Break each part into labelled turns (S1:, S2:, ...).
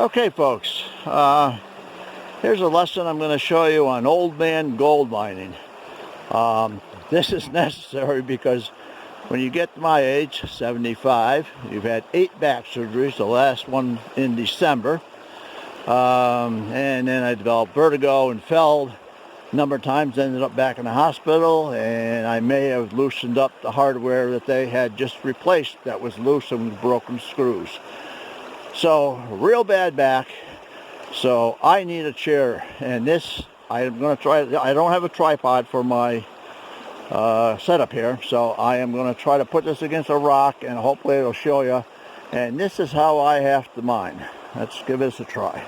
S1: Okay, folks, here's a lesson I'm going to show you on old man gold mining. This is necessary because when you get to my age, 75, you've had 8 back surgeries, the last one in December, and then I developed vertigo and fell a number of times, ended up back in the hospital, and I may have loosened up the hardware that they had just replaced that was loose and broken screws. So, real bad back. So I need a chair, and this I'm going to try. I don't have a tripod for my setup here, so I am going to try to put this against a rock, and hopefully it'll show you. And this is how I have to mine. Let's give this a try.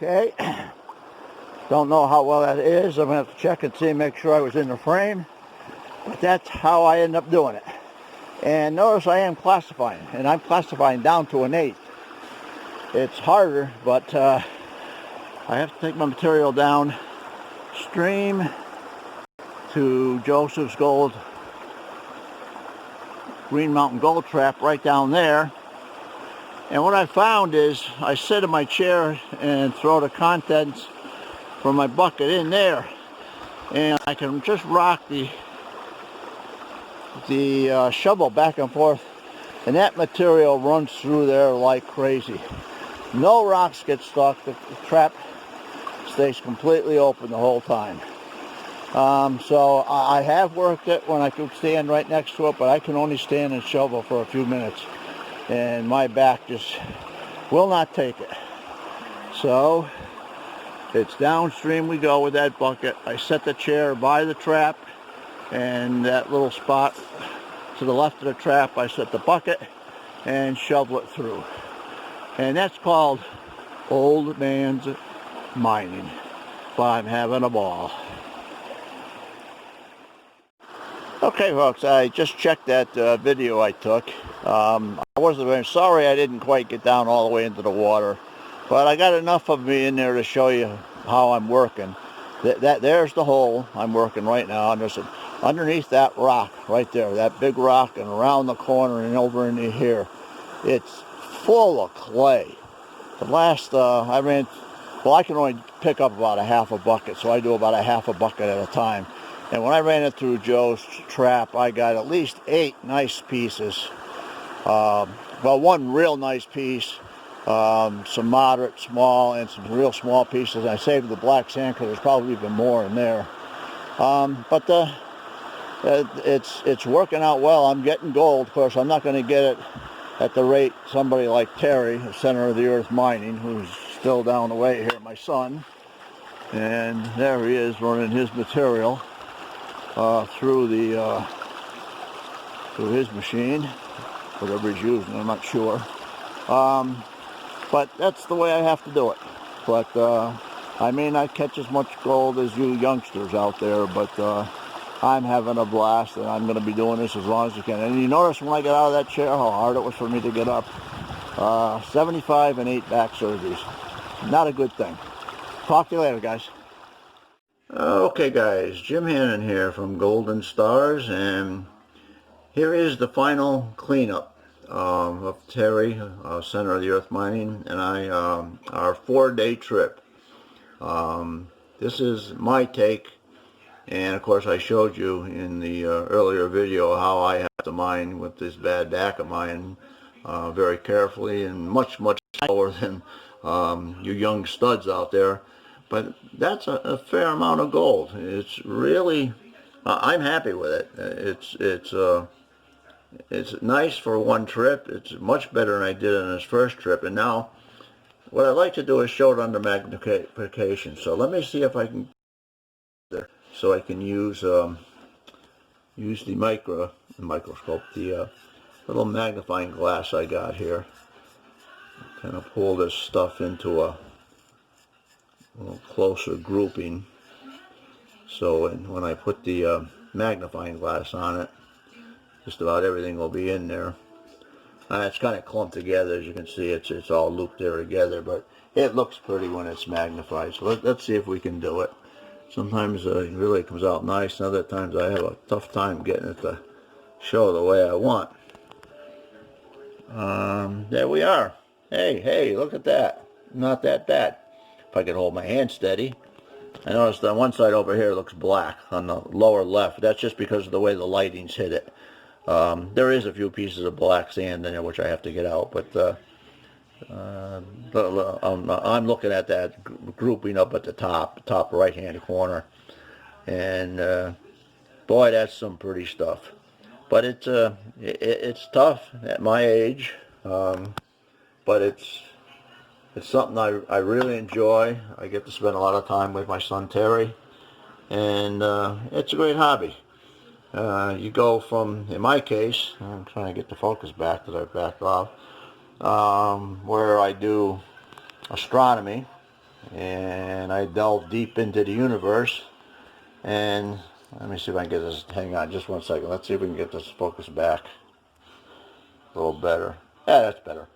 S1: Okay. Don't know how well that is. I'm going to have to check and see, make sure I was in the frame. But that's how I end up doing it. And notice I am classifying, and I'm classifying down to an 1/8. It's harder, but I have to take my material down stream to Joseph's Gold, Green Mountain Gold Trap right down there. And what I found is I sit in my chair and throw the contents from my bucket in there, and I can just rock the shovel back and forth, and that material runs through there like crazy. No rocks get stuck. The trap stays completely open the whole time. So I have worked it when I could stand right next to it, but I can only stand and shovel for a few minutes, and my back just will not take it. So it's downstream we go with that bucket. I set the chair by the trap, and that little spot to the left of the trap, I set the bucket and shovel it through. And that's called old man's mining. But I'm having a ball. Okay, folks, I just checked that video I took. I wasn't very sorry I didn't quite get down all the way into the water, but I got enough of me in there to show you how I'm working. There's the hole I'm working right now, and there's underneath that rock right there, that big rock, and around the corner and over into here, it's full of clay. The last I ran, well, I can only pick up about a half a bucket, so I do about a half a bucket at a time. And when I ran it through Joe's trap, I got at least 8 nice pieces. Well, one real nice piece, some moderate, small, and some real small pieces. I saved the black sand because there's probably even more in there. But it's working out well. I'm getting gold. Of course, I'm not going to get it at the rate somebody like Terry, the Center of the Earth Mining, who's still down the way here, my son. And there he is running his material through his machine, whatever he's using, I'm not sure. But that's the way I have to do it. But I may not catch as much gold as you youngsters out there, but I'm having a blast, and I'm going to be doing this as long as I can. And you notice when I get out of that chair how hard it was for me to get up. 75 and 8 back surgeries. Not a good thing. Talk to you later, guys. Okay, guys, Jim Hannon here from Golden Stars, and here is the final cleanup of Terry, Center of the Earth Mining, and our 4-day trip. This is my take, and of course I showed you in the earlier video how I have to mine with this bad back of mine, very carefully and much slower than you young studs out there. But that's a fair amount of gold. It's really, I'm happy with it. It's nice for one trip. It's much better than I did on this first trip. And now, what I'd like to do is show it under magnification. So let me see if I can, so I can use the microscope, the little magnifying glass I got here. Kind of pull this stuff into a little closer grouping, so when I put the magnifying glass on it, just about everything will be in there. It's kind of clumped together, as you can see. It's all looped there together, but it looks pretty when it's magnified. So let's see if we can do it. Sometimes it really comes out nice, and other times I have a tough time getting it to show the way I want. There we are. Hey, look at that. Not that bad. If I could hold my hand steady. I noticed on one side over here looks black on the lower left. That's just because of the way the lighting's hit it. There is a few pieces of black sand in there which I have to get out, but I'm looking at that grouping up at the top right hand corner, and boy, that's some pretty stuff. But it's tough at my age, but it's something I really enjoy. I get to spend a lot of time with my son Terry, and it's a great hobby. You go from, in my case, I'm trying to get the focus back that I've backed off, where I do astronomy, and I delve deep into the universe, and let me see if I can get this, hang on just one second, let's see if we can get this focus back a little better. Yeah, that's better.